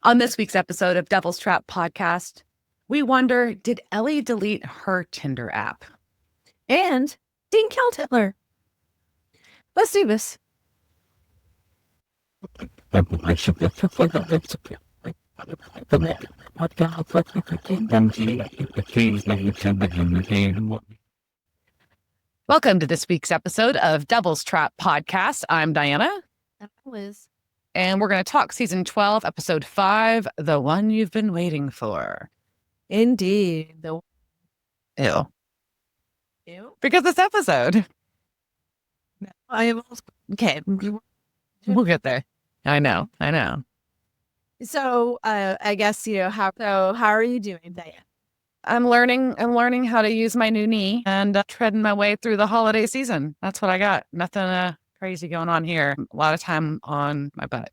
On this week's episode of Devil's Trap Podcast, we wonder, did Ellie delete her Tinder app? And Dean killed Hitler. Let's do this. Welcome to this week's episode of Devil's Trap Podcast. I'm Diana. I'm Liz. And we're going to talk season 12, episode 5, the one you've been waiting for. Indeed. Ew. Ew. Because this episode. I am okay. We'll get there. I know. So, I guess how are you doing, Diana? I'm learning how to use my new knee and treading my way through the holiday season. That's what I got. Nothing crazy going on here. A lot of time on my butt.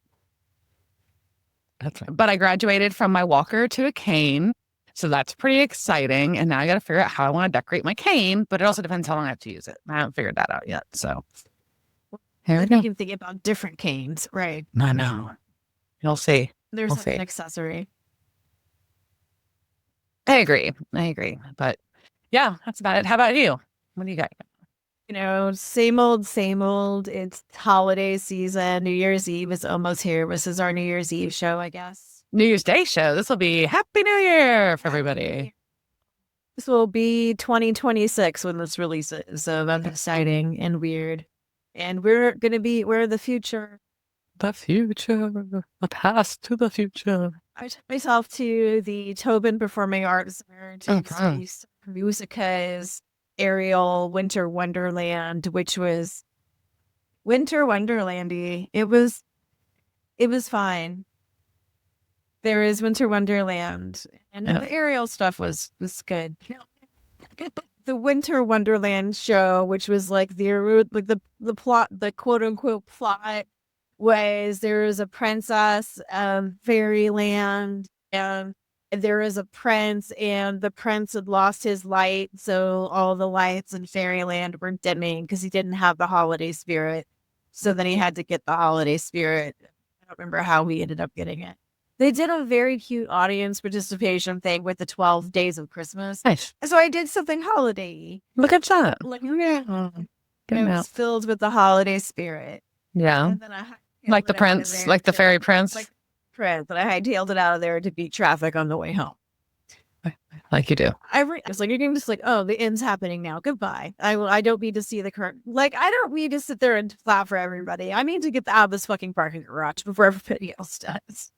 That's right. But I graduated from my walker to a cane. So that's pretty exciting. And now I got to figure out how I want to decorate my cane, but it also depends how long I have to use it. I haven't figured that out yet. So here we go. You can think about different canes, right? I know. You'll see. There's an accessory. I agree. But yeah, that's about it. How about you? What do you got? Same old. It's holiday season. New Year's Eve is almost here. This is our New Year's Eve show, I guess. New Year's Day show. This will be Happy New Year for everybody. This will be 2026 when this releases. So that's exciting and weird. And we're the future. The future. The past to the future. I took myself to the Tobin Performing Arts Center to see Musica's Ariel Winter Wonderland, which was Winter Wonderlandy. It was fine. There is Winter Wonderland, and the Ariel stuff was good. The Winter Wonderland show, which was like the plot, the quote unquote plot, was there was a princess, fairyland, and there was a prince, and the prince had lost his light, so all the lights in fairyland were dimming because he didn't have the holiday spirit. So then he had to get the holiday spirit. I don't remember how he ended up getting it. They did a very cute audience participation thing with the 12 days of Christmas. Nice. So I did something holiday-y. Look at that. It was filled with the holiday spirit. Yeah. And then like the prince, like the fairy prince. Like prince, but I hightailed it out of there to beat traffic on the way home. Like you do. It's like, you can just oh, the end's happening now. Goodbye. I don't need to see the current. Like, I don't need to sit there and clap for everybody. I need to get out of this fucking parking garage before everybody else does.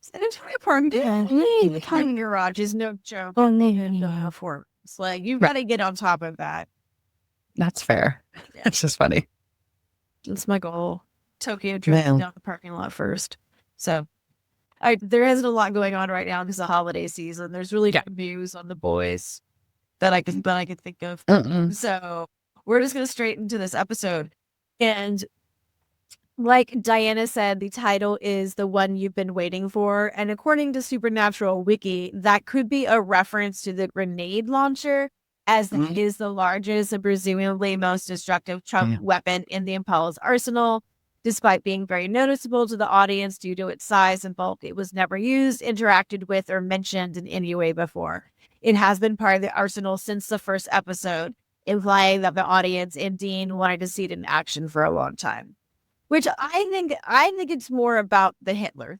Sanitary parking parking garage is no joke. It's like, you've got to get on top of that. That's fair. Yeah. It's just funny. That's my goal. Tokyo driving down the parking lot first. So there isn't a lot going on right now because of the holiday season. There's really good news on the boys that I can think of. So we're just going to straight into this episode. And like Diana said, the title is The One You've Been Waiting For. And according to Supernatural Wiki, that could be a reference to the grenade launcher, as that is the largest and presumably most destructive chunk weapon in the Impala's arsenal. Despite being very noticeable to the audience due to its size and bulk, it was never used, interacted with, or mentioned in any way before. It has been part of the arsenal since the first episode, implying that the audience and Dean wanted to see it in action for a long time. Which I think it's more about the Hitler.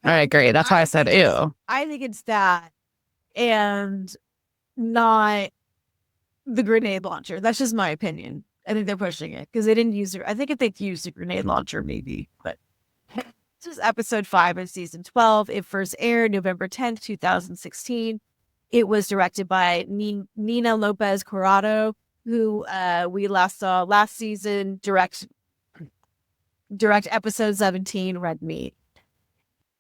I agree. That's why I said ew. I think it's that, and not the grenade launcher. That's just my opinion. I think they're pushing it because they didn't use it. I think if they'd used a grenade launcher, maybe. But this is episode 5 of season 12. It first aired November 10th, 2016. It was directed by Nina Lopez Corrado, who we last saw last season direct episode 17, Red Meat.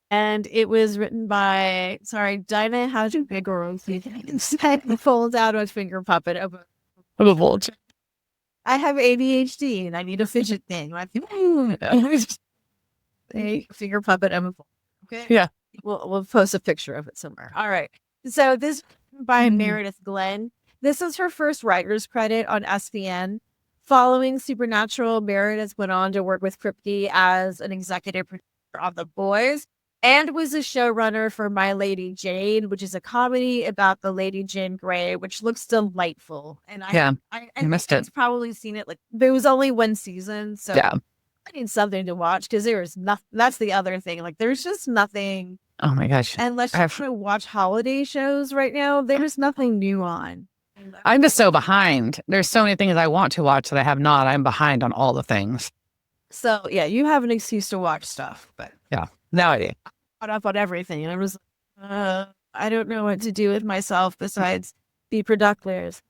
And it was written by, Dinah, how'd you pick her own It folds out a finger puppet of a vulture. I have ADHD and I need a fidget thing. A finger puppet of a vulture. Okay. Yeah. We'll post a picture of it somewhere. All right. So this by Meredith Glenn. This is her first writer's credit on SVN. Following Supernatural, Meredith went on to work with Kripke as an executive producer on The Boys, and was a showrunner for My Lady Jane, which is a comedy about the Lady Jane Grey, which looks delightful. And I missed it. I've probably seen it. Like, there was only one season, so Yeah. I need something to watch because there is nothing. That's the other thing. Like, there's just nothing. Oh my gosh. Unless you want to watch holiday shows right now, there's nothing new on. I'm just so behind. There's so many things I want to watch that I have not. I'm behind on all the things. So yeah, you have an excuse to watch stuff, but yeah, no idea. Caught up on everything, and I was, I don't know what to do with myself besides be productive.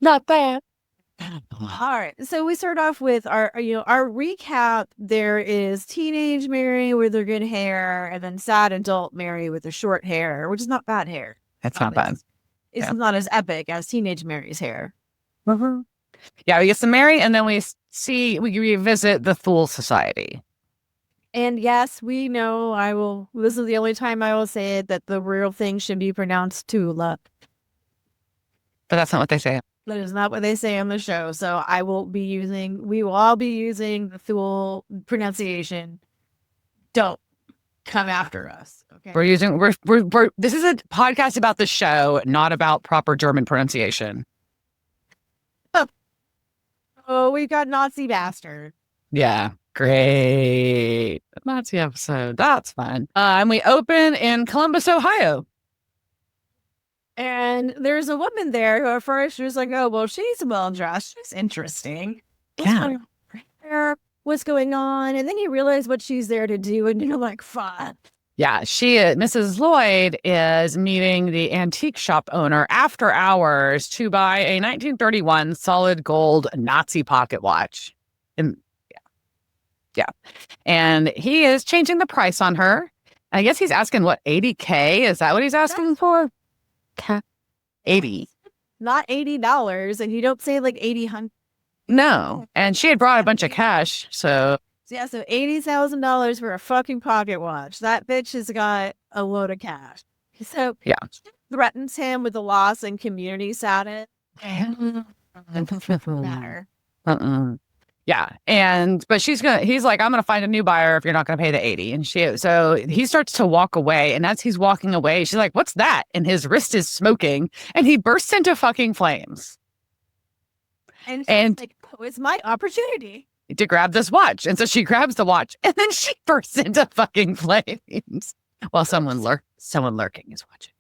Not bad. All right, so we start off with our recap. There is teenage Mary with her good hair, and then sad adult Mary with her short hair, which is not bad hair. It's not bad. It's not as epic as teenage Mary's hair. Mm-hmm. Yeah, we get some Mary, and then we revisit the Thule Society. And yes, we know this is the only time I will say it, that the real thing should be pronounced Thule. But that's not what they say. That is not what they say on the show. So we will all be using the Thule pronunciation. Don't come after us. Okay. This is a podcast about the show, not about proper German pronunciation. Oh, we got Nazi bastard. Yeah, great Nazi episode. That's fun. And we open in Columbus, Ohio. And there's a woman there who at first she was like, oh, well, she's well dressed. She's interesting. What's going on? And then you realize what she's there to do, and you're like, fun. Yeah, Mrs. Lloyd is meeting the antique shop owner after hours to buy a 1931 solid gold Nazi pocket watch. Yeah. And he is changing the price on her. I guess he's asking, what, $80K? Is that what he's asking for? 80. Not $80. And you don't say like 80. No. And she had brought a bunch of cash, so... Yeah, so $80,000 for a fucking pocket watch. That bitch has got a load of cash. So yeah, threatens him with the loss and community status. Matter. Yeah, but he's like, I'm gonna find a new buyer if you're not gonna pay the 80. And so he starts to walk away, and as he's walking away, she's like, what's that? And his wrist is smoking, and he bursts into fucking flames. And she's like, oh, it's my opportunity to grab this watch. And so she grabs the watch, and then she bursts into fucking flames while someone lurking is watching.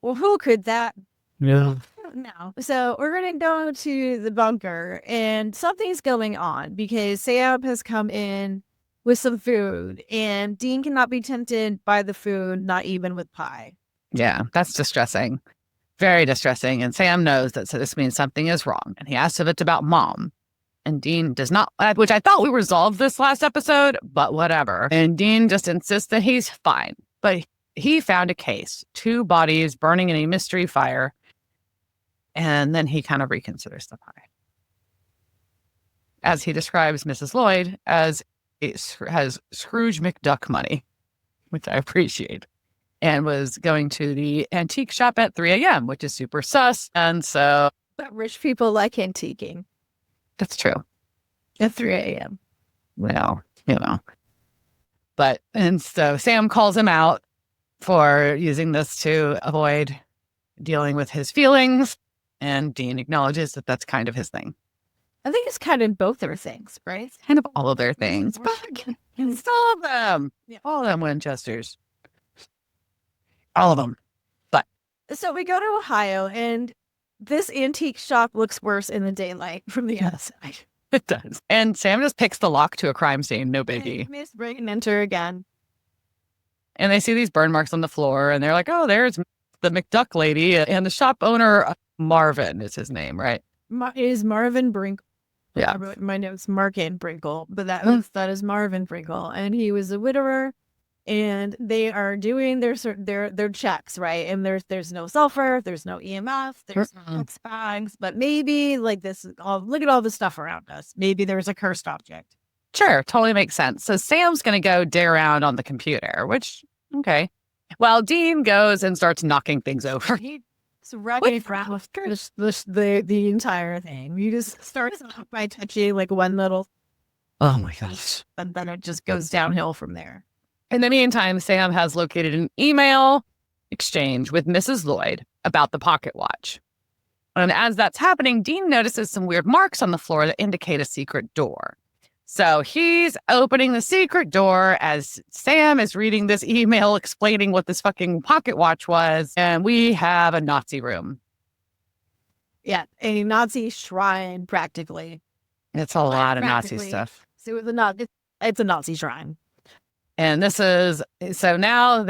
Well, who could that? Yeah. No. So we're going to go to the bunker, and something's going on because Sam has come in with some food, and Dean cannot be tempted by the food, not even with pie. Yeah, that's distressing. Very distressing. And Sam knows that, so this means something is wrong. And he asks if it's about Mom. And Dean does not, which I thought we resolved this last episode, but whatever. And Dean just insists that he's fine. But he found a case, 2 bodies burning in a mystery fire. And then he kind of reconsiders the pie. As he describes Mrs. Lloyd as has Scrooge McDuck money, which I appreciate. And was going to the antique shop at 3 a.m., which is super sus. And so... But rich people like antiquing. That's true. At 3 a.m. Well, and so Sam calls him out for using this to avoid dealing with his feelings. And Dean acknowledges that that's kind of his thing. I think it's kind of both their things, right? Kind of all of their things. But it's all of them. Yeah. All of them Winchesters. All of them. But. So we go to Ohio, and this antique shop looks worse in the daylight from the outside. It does. And Sam just picks the lock to a crime scene. No biggie. Miss Bring and enter again. And they see these burn marks on the floor, and they're like, oh, there's the McDuck lady. And the shop owner, Marvin is his name, right? Is Marvin Brinkle. Yeah. I wrote in my notes Markin Brinkle, but that is Marvin Brinkle. And he was a widower. And they are doing their checks, right? And there's no sulfur, there's no EMF, there's no bags, but maybe like this. Look at all the stuff around us. Maybe there's a cursed object. Sure, totally makes sense. So Sam's going to go dig around on the computer, which okay. Well, Dean goes and starts knocking things over. He's wrecking the entire thing. You just start by touching like one little. Oh my gosh. And then it just goes downhill from there. In the meantime, Sam has located an email exchange with Mrs. Lloyd about the pocket watch. And as that's happening, Dean notices some weird marks on the floor that indicate a secret door. So he's opening the secret door as Sam is reading this email explaining what this fucking pocket watch was. And we have a Nazi room. Yeah, a Nazi shrine, practically. It's a lot of Nazi stuff. So it's a Nazi shrine. And this is, so now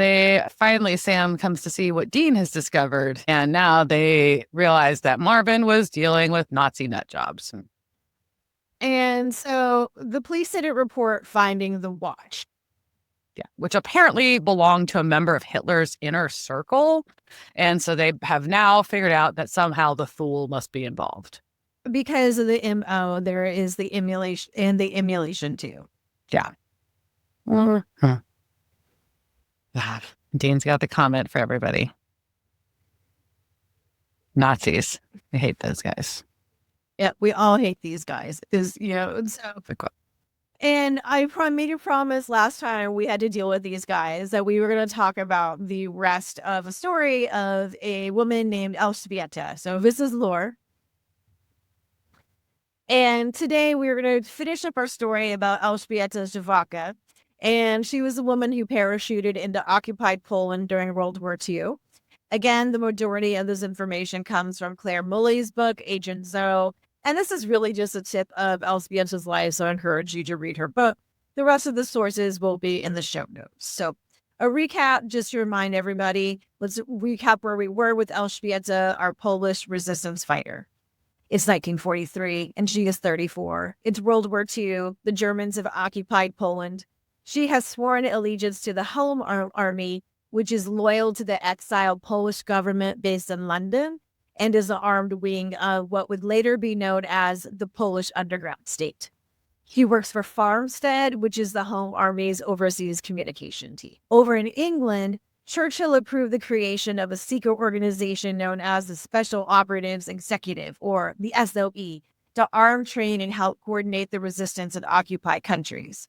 Sam comes to see what Dean has discovered. And now they realize that Marvin was dealing with Nazi nut jobs. And so the police didn't report finding the watch. Yeah, which apparently belonged to a member of Hitler's inner circle. And so they have now figured out that somehow the Thule must be involved. Because of the MO, there is the emulation too. Yeah. Dean's got the comment for everybody. Nazis. I hate those guys. Yeah, we all hate these guys. And I made a promise last time we had to deal with these guys that we were going to talk about the rest of a story of a woman named Elżbieta. So this is lore. And today we're going to finish up our story about Elżbieta Zawacka. And she was a woman who parachuted into occupied Poland during World War II. Again, the majority of this information comes from Claire Mully's book, Agent Zoe. And this is really just a tip of Elżbieta's life, so I encourage you to read her book. The rest of the sources will be in the show notes. So a recap, just to remind everybody, let's recap where we were with Elżbieta, our Polish resistance fighter. It's 1943, and she is 34. It's World War II. The Germans have occupied Poland. She has sworn allegiance to the Home Army, which is loyal to the exiled Polish government based in London, and is an armed wing of what would later be known as the Polish underground state. He works for Farmstead, which is the Home Army's overseas communication team. Over in England, Churchill approved the creation of a secret organization known as the Special Operatives Executive, or the SOE, to arm, train, and help coordinate the resistance in occupied countries.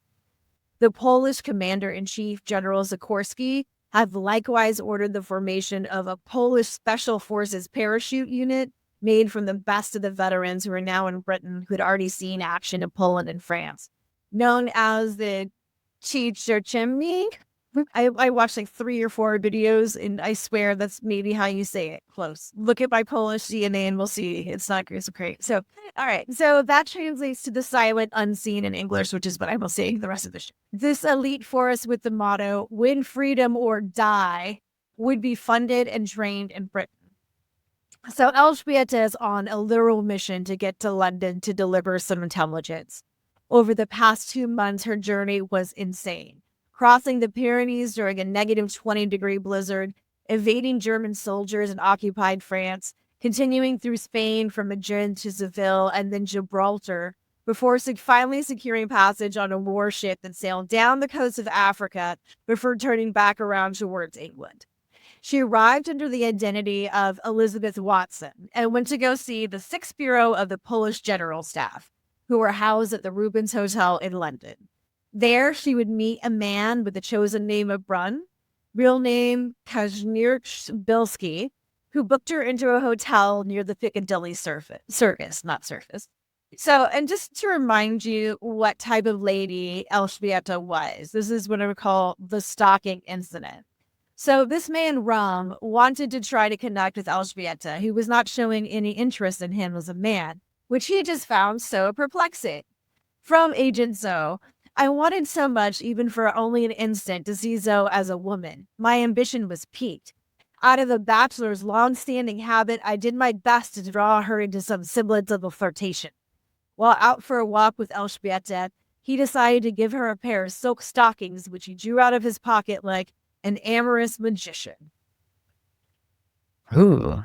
The Polish commander-in-chief, General Sikorski, have likewise ordered the formation of a Polish Special Forces parachute unit made from the best of the veterans who are now in Britain who had already seen action in Poland and France, known as the Chiczochemi. I watched like 3 or 4 videos, and I swear that's maybe how you say it. Close. Look at my Polish DNA and we'll see. It's not great. So, all right. So that translates to the silent unseen in English, which is what I will say the rest of the show. This elite force with the motto, win freedom or die, would be funded and trained in Britain. So Elżbieta is on a literal mission to get to London to deliver some intelligence. Over the past 2 months, her journey was insane. Crossing the Pyrenees during a negative 20-degree blizzard, evading German soldiers in occupied France, continuing through Spain from Madrid to Seville and then Gibraltar, before finally securing passage on a warship that sailed down the coast of Africa before turning back around towards England. She arrived under the identity of Elizabeth Watson and went to go see the 6th Bureau of the Polish General Staff, who were housed at the Rubens Hotel in London. There, she would meet a man with the chosen name of Brun, real name Kazimierz Bilski, who booked her into a hotel near the Piccadilly Circus. So, and just to remind you what type of lady Elżbieta was, this is what I would call the stalking incident. So this man, Rum, wanted to try to connect with Elżbieta, who was not showing any interest in him as a man, which he just found so perplexing. From Agent Zoe, I wanted so much, even for only an instant, to see Zoe as a woman. My ambition was piqued. Out of the bachelor's long-standing habit, I did my best to draw her into some semblance of a flirtation. While out for a walk with Elżbieta, he decided to give her a pair of silk stockings, which he drew out of his pocket like an amorous magician. Ooh.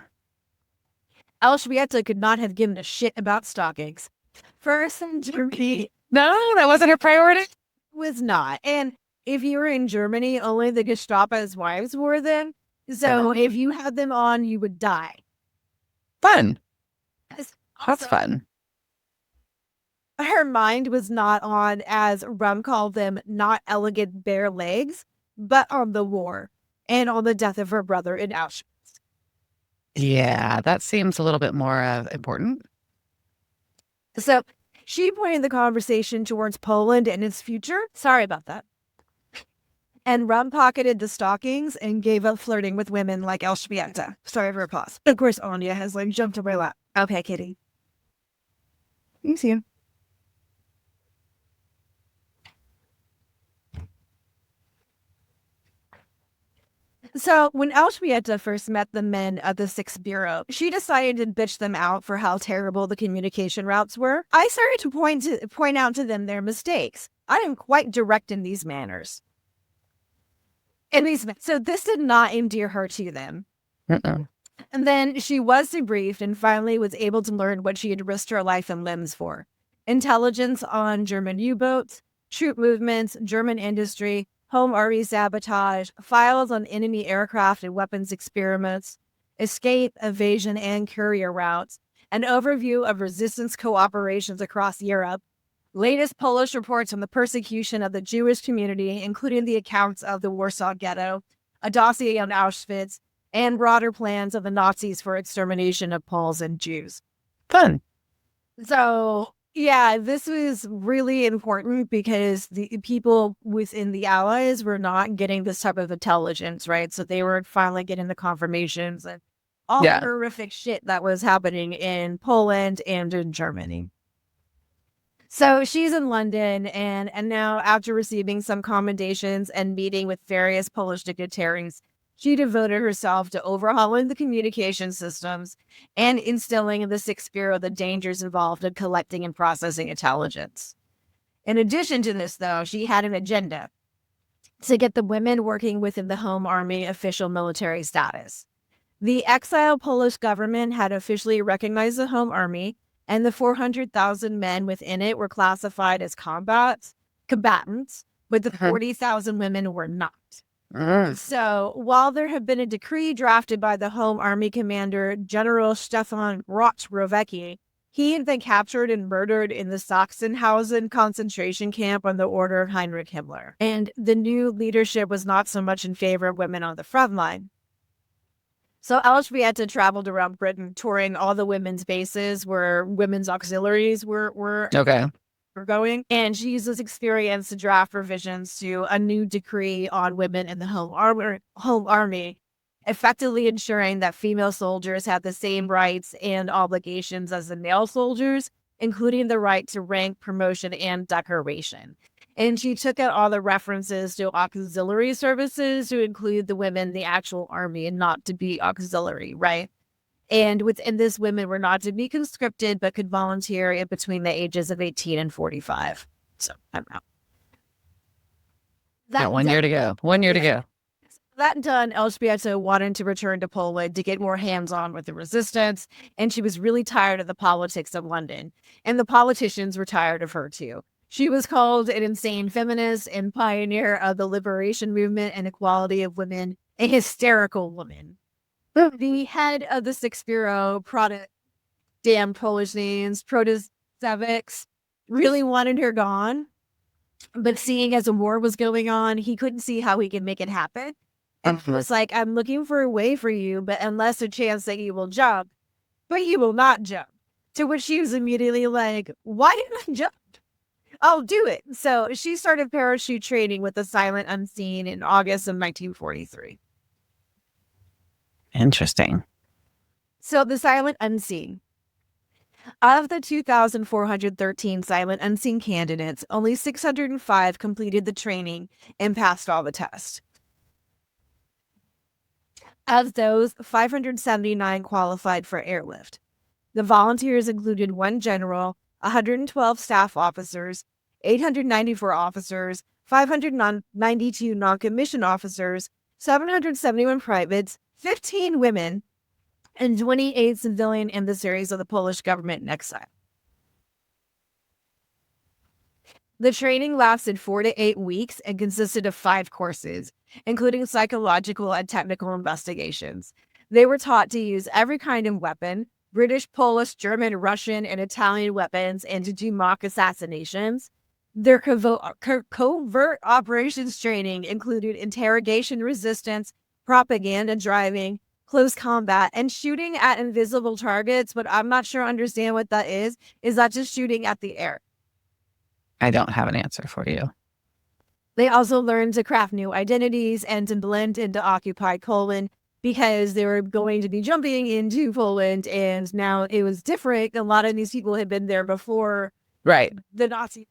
Elżbieta could not have given a shit about stockings. First in Germany... No, that wasn't her priority? Was not. And if you were in Germany, only the Gestapo's wives wore them. So if you had them on, you would die. Fun. That's fun. her mind was not on, as Rum called them, not elegant bare legs, but on the war and on the death of her brother in Auschwitz. Yeah, that seems a little bit more important. So she pointed the conversation towards Poland and its future. Sorry about that. And Rum pocketed the stockings and gave up flirting with women like Elżbieta. Sorry for a pause. Of course, Anya has jumped on my lap. Okay, kitty. You see him. So when Elżbieta first met the men of the 6th Bureau, she decided to bitch them out for how terrible the communication routes were. I started to point out to them their mistakes. I am quite direct in these manners. So this did not endear her to them. And then she was debriefed and finally was able to learn what she had risked her life and limbs for. Intelligence on German U-boats, troop movements, German industry, home army sabotage, files on enemy aircraft and weapons experiments, escape, evasion, and courier routes, an overview of resistance cooperations across Europe, latest Polish reports on the persecution of the Jewish community, including the accounts of the Warsaw Ghetto, a dossier on Auschwitz, and broader plans of the Nazis for extermination of Poles and Jews. Fun. So, yeah, this was really important because the people within the Allies were not getting this type of intelligence, right? So they were finally getting the confirmations and all the horrific shit that was happening in Poland and in Germany. So she's in London, and now after receiving some commendations and meeting with various Polish dignitaries, she devoted herself to overhauling the communication systems and instilling in the 6th Bureau the dangers involved in collecting and processing intelligence. In addition to this, though, she had an agenda to get the women working within the Home Army official military status. The exiled Polish government had officially recognized the Home Army, and the 400,000 men within it were classified as combatants, but the 40,000 women were not. So while there had been a decree drafted by the Home Army commander, General Stefan Roczrowecki, he had been captured and murdered in the Sachsenhausen concentration camp on the order of Heinrich Himmler. And the new leadership was not so much in favor of women on the front line. So Elżbieta traveled around Britain, touring all the women's bases where women's auxiliaries were going. And she used this experience to draft revisions to a new decree on women in the Home Army, effectively ensuring that female soldiers had the same rights and obligations as the male soldiers, including the right to rank, promotion, and decoration. And she took out all the references to auxiliary services to include the women in the actual army and not to be auxiliary, right? And within this, women were not to be conscripted, but could volunteer in between the ages of 18 and 45. So I'm out. Got 1 year to go. 1 year to go. That done, Elżbieta wanted to return to Poland to get more hands-on with the resistance, and she was really tired of the politics of London. And the politicians were tired of her too. She was called an insane feminist and pioneer of the liberation movement and equality of women, a hysterical woman. The head of the 6th Bureau, damn Polish names, Protasiewicz, really wanted her gone. But seeing as a war was going on, he couldn't see how he could make it happen. And he was like, I'm looking for a way for you, but unless a chance that you will jump, but you will not jump. To which she was immediately like, why didn't I jump? I'll do it. So she started parachute training with the Silent Unseen in August of 1943. Interesting. So the Silent Unseen. Of the 2,413 Silent Unseen candidates, only 605 completed the training and passed all the tests. Of those, 579 qualified for airlift. The volunteers included 1 general, 112 staff officers, 894 officers, 592 non-commissioned officers, 771 privates, 15 women, and 28 civilian emissaries of the Polish government in exile. The training lasted 4 to 8 weeks and consisted of 5 courses, including psychological and technical investigations. They were taught to use every kind of weapon, British, Polish, German, Russian, and Italian weapons and to do mock assassinations. Their covert operations training included interrogation resistance, propaganda driving, close combat, and shooting at invisible targets. But I'm not sure I understand what that is. Is that just shooting at the air? I don't have an answer for you. They also learned to craft new identities and to blend into occupied Poland because they were going to be jumping into Poland, and now it was different. A lot of these people had been there before, right? The Nazi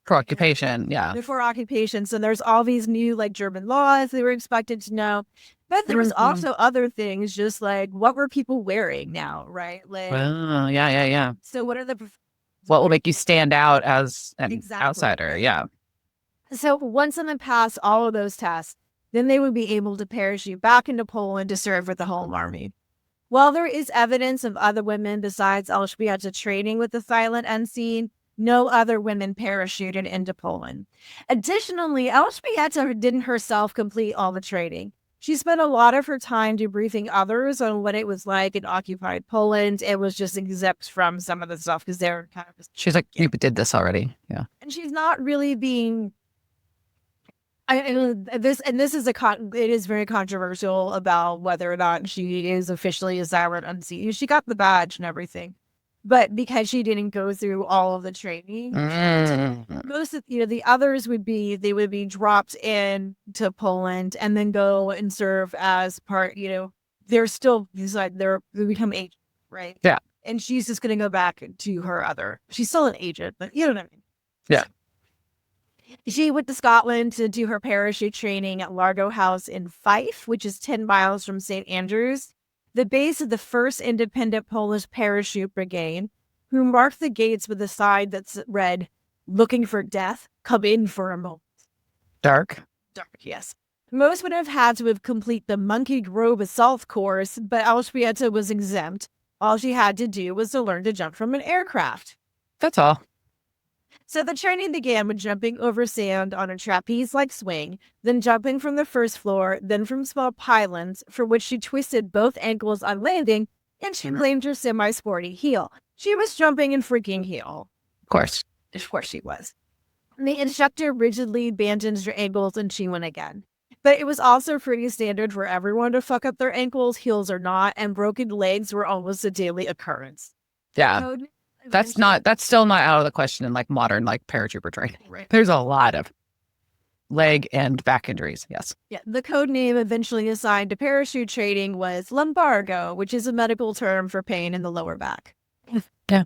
for occupation, yeah. Before occupation, so there's all these new like German laws they were expected to know, but there was also other things, just like what were people wearing now, right? Like, yeah. So what will make you stand out as an outsider? Yeah. So once someone passed all of those tests, then they would be able to parachute back into Poland to serve with the Home Army. While there is evidence of other women besides Elżbieta training with the silent unseen, no other women parachuted into Poland. Additionally, Elżbieta didn't herself complete all the training. She spent a lot of her time debriefing others on what it was like in occupied Poland. It was just exempt from some of the stuff because they're kind of... She's like, you did this already. Yeah. And she's not really being... This is it is very controversial about whether or not she is officially a silent unseen. She got the badge and everything, but because she didn't go through all of the training, most of the others would be dropped in to Poland and then go and serve as part. They're still they become agents, right? Yeah, and she's just going to go back to her other. She's still an agent, but you know what I mean? Yeah. She went to Scotland to do her parachute training at Largo House in Fife, which is 10 miles from St. Andrews, the base of the first independent Polish parachute brigade, who marked the gates with a sign that read, "Looking for death, come in for a moment." Dark, yes. Most would have had to have complete the Monkey Grove assault course, but Elżbieta was exempt. All she had to do was to learn to jump from an aircraft. That's all. So the training began with jumping over sand on a trapeze-like swing, then jumping from the first floor, then from small pylons, for which she twisted both ankles on landing, and she blamed her semi-sporty heel. She was jumping in freaking heel. Of course. Of course she was. The instructor rigidly bandaged her ankles, and she went again. But it was also pretty standard for everyone to fuck up their ankles, heels or not, and broken legs were almost a daily occurrence. Yeah. That's still not out of the question in like modern like paratrooper training. Right. There's a lot of leg and back injuries. Yes. Yeah. The code name eventually assigned to parachute training was lumbago, which is a medical term for pain in the lower back. Yeah.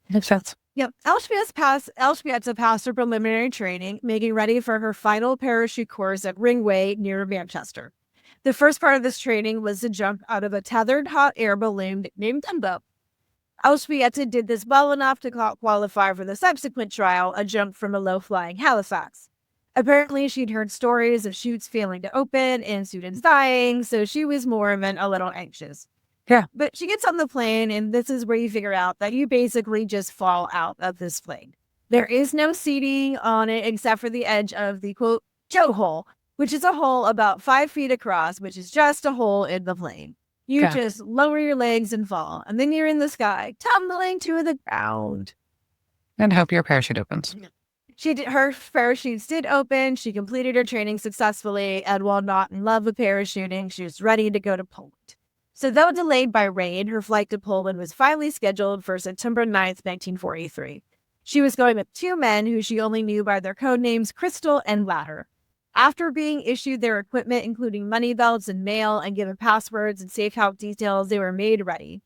Makes sense. Yep. Elżbieta passed her preliminary training, making ready for her final parachute course at Ringway near Manchester. The first part of this training was to jump out of a tethered hot air balloon named Dumbo. Elżbieta did this well enough to qualify for the subsequent trial, a jump from a low-flying Halifax. Apparently, she'd heard stories of chutes failing to open and students dying, so she was more of a little anxious. Yeah. But she gets on the plane, and this is where you figure out that you basically just fall out of this plane. There is no seating on it except for the edge of the, quote, choke hole, which is a hole about 5 feet across, which is just a hole in the plane. You just lower your legs and fall, and then you're in the sky, tumbling to the ground. And hope your parachute opens. Her parachutes did open. She completed her training successfully, and while not in love with parachuting, she was ready to go to Poland. So though delayed by rain, her flight to Poland was finally scheduled for September 9th, 1943. She was going with 2 men who she only knew by their code names Crystal and Ladder. After being issued their equipment, including money belts and mail, and given passwords and safe house details, they were made ready.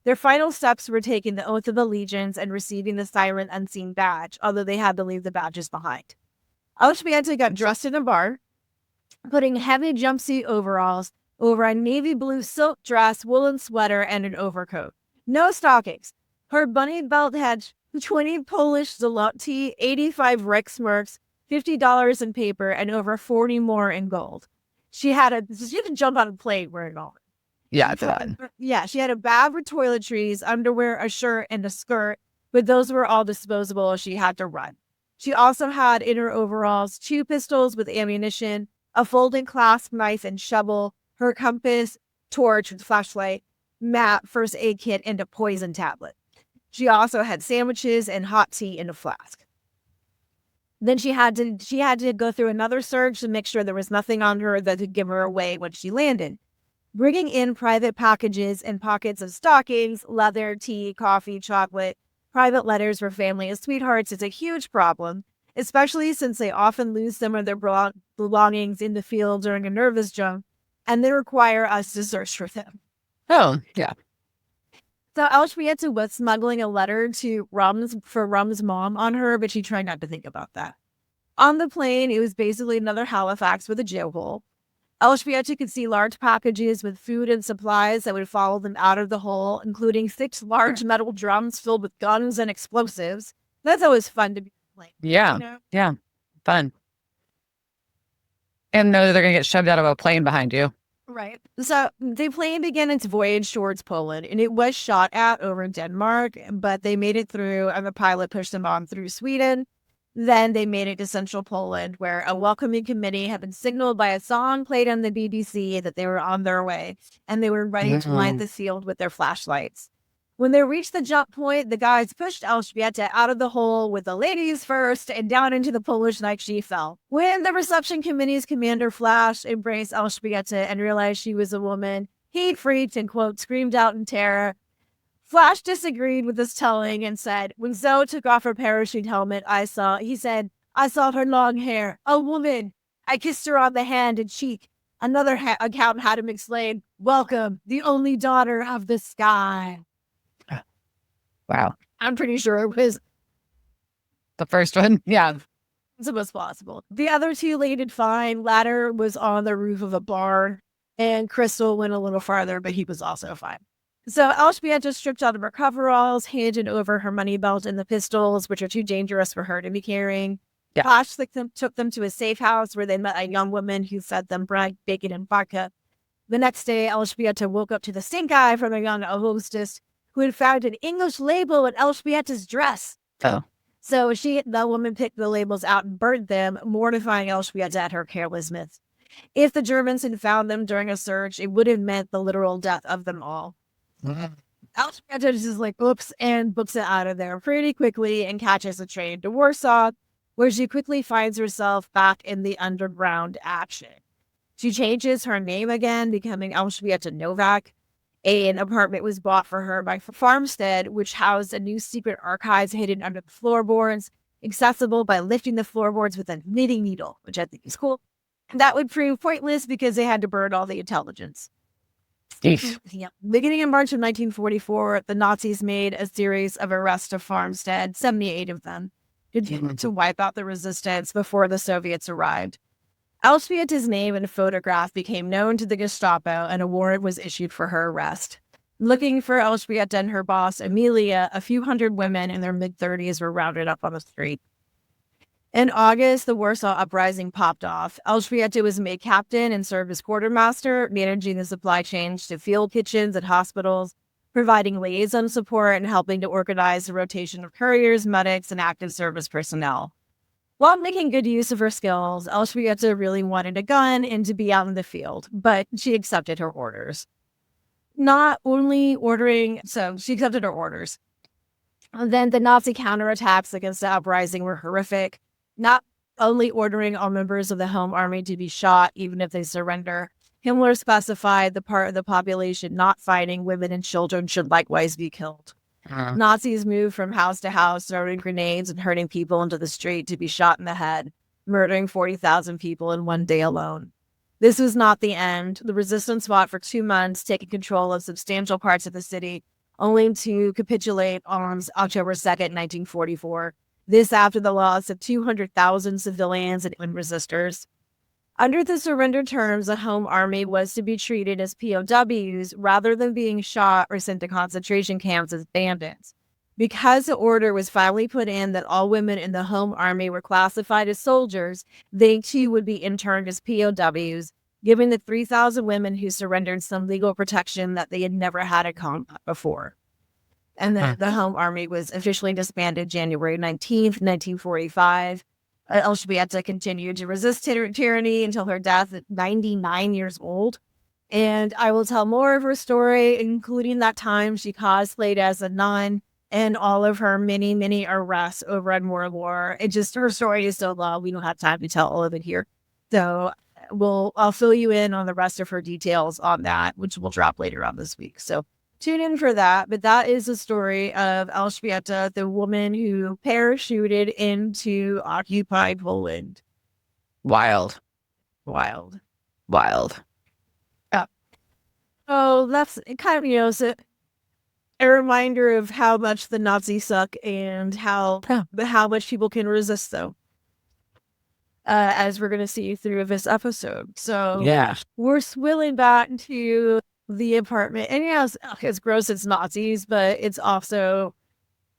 Their final steps were taking the oath of allegiance and receiving the silent unseen badge, although they had to leave the badges behind. Elżbieta got dressed in a bar, putting heavy jumpsuit overalls over a navy blue silk dress, woolen sweater, and an overcoat. No stockings. Her bunny belt had 20 Polish zloty, 85 Reichsmarks, $50 in paper, and over 40 more in gold. She didn't jump on a plane wearing all. Yeah, it's fun. Yeah, she had a bag with toiletries, underwear, a shirt, and a skirt, but those were all disposable. She had to run. She also had in her overalls 2 pistols with ammunition, a folding clasp knife and shovel, her compass, torch, and flashlight, map, first aid kit, and a poison tablet. She also had sandwiches and hot tea in a flask. Then she had to go through another search to make sure there was nothing on her that could give her away when she landed. Bringing in private packages and pockets of stockings, leather, tea, coffee, chocolate, private letters for family and sweethearts is a huge problem, especially since they often lose some of their belongings in the field during a nervous jump, and they require us to search for them. Oh, yeah. So Elżbieta was smuggling a letter to Rum's mom on her, but she tried not to think about that. On the plane, it was basically another Halifax with a jail hole. Elżbieta could see large packages with food and supplies that would follow them out of the hole, including 6 large metal drums filled with guns and explosives. That's always fun to be playing. Yeah. You know? Yeah. Fun. And know that they're going to get shoved out of a plane behind you. Right. So the plane began its voyage towards Poland, and it was shot at over Denmark, but they made it through, and the pilot pushed them on through Sweden. Then they made it to central Poland, where a welcoming committee had been signaled by a song played on the BBC that they were on their way, and they were ready to light the field with their flashlights. When they reached the jump point, the guys pushed Elżbieta out of the hole with the ladies first and down into the Polish night she fell. When the reception committee's commander Flash embraced Elżbieta and realized she was a woman, he freaked and, quote, screamed out in terror. Flash disagreed with this telling and said, when Zoe took off her parachute helmet, I saw her long hair, a woman. I kissed her on the hand and cheek. Another account had him explain, welcome, the only daughter of the sky. Wow. I'm pretty sure it was the first one. Yeah. It was possible. The other 2 landed fine. Ladder was on the roof of a barn, and Crystal went a little farther, but he was also fine. So Elżbieta stripped out of her coveralls, handed over her money belt and the pistols, which are too dangerous for her to be carrying. Yeah. Flash took them to a safe house where they met a young woman who fed them bread, bacon, and vodka. The next day, Elżbieta woke up to the stink eye from a young hostess who had found an English label in Elżbieta's dress. Oh. So the woman picked the labels out and burnt them, mortifying Elżbieta at her carelessness. If the Germans had found them during a search, it would have meant the literal death of them all. Elżbieta is just like, oops, and books it out of there pretty quickly and catches a train to Warsaw, where she quickly finds herself back in the underground action. She changes her name again, becoming Elżbieta Novak. An apartment was bought for her by Farmstead, which housed a new secret archives hidden under the floorboards, accessible by lifting the floorboards with a knitting needle, which I think is cool. That would prove pointless because they had to burn all the intelligence. Yeah. Beginning in March of 1944, the Nazis made a series of arrests of Farmstead, 78 of them, to wipe out the resistance before the Soviets arrived. Elżbieta's name and photograph became known to the Gestapo, and a warrant was issued for her arrest. Looking for Elżbieta and her boss, Amelia, a few hundred women in their mid-30s were rounded up on the street. In August, the Warsaw Uprising popped off. Elżbieta was made captain and served as quartermaster, managing the supply chains to field kitchens and hospitals, providing liaison support and helping to organize the rotation of couriers, medics, and active service personnel. While making good use of her skills, Elżbieta really wanted a gun and to be out in the field, but she accepted her orders. She accepted her orders. And then the Nazi counterattacks against the uprising were horrific, not only ordering all members of the Home Army to be shot, even if they surrender. Himmler specified the part of the population not fighting, women and children, should likewise be killed. Nazis moved from house to house, throwing grenades and hurting people into the street to be shot in the head, murdering 40,000 people in one day alone. This was not the end. The resistance fought for 2 months, taking control of substantial parts of the city, only to capitulate on October 2nd, 1944. This after the loss of 200,000 civilians and resistors. Under the surrender terms, the Home Army was to be treated as POWs rather than being shot or sent to concentration camps as bandits. Because the order was finally put in that all women in the Home Army were classified as soldiers, they too would be interned as POWs, giving the 3,000 women who surrendered some legal protection that they had never had in combat before. And then the Home Army was officially disbanded January 19th, 1945. Elżbieta continued to resist tyranny until her death at 99 years old. And I will tell more of her story, including that time she cosplayed as a nun and all of her many, many arrests over at Morlor. Her story is so long, we don't have time to tell all of it here. So I'll fill you in on the rest of her details on that, which will drop later on this week. So tune in for that. But that is the story of Elżbieta, the woman who parachuted into occupied Poland. Wild. Oh, that's kind of, a reminder of how much the Nazis suck and how much people can resist, though, as we're going to see through this episode. So Yeah, we're swilling back to the apartment. And it's gross, it's Nazis, but it's also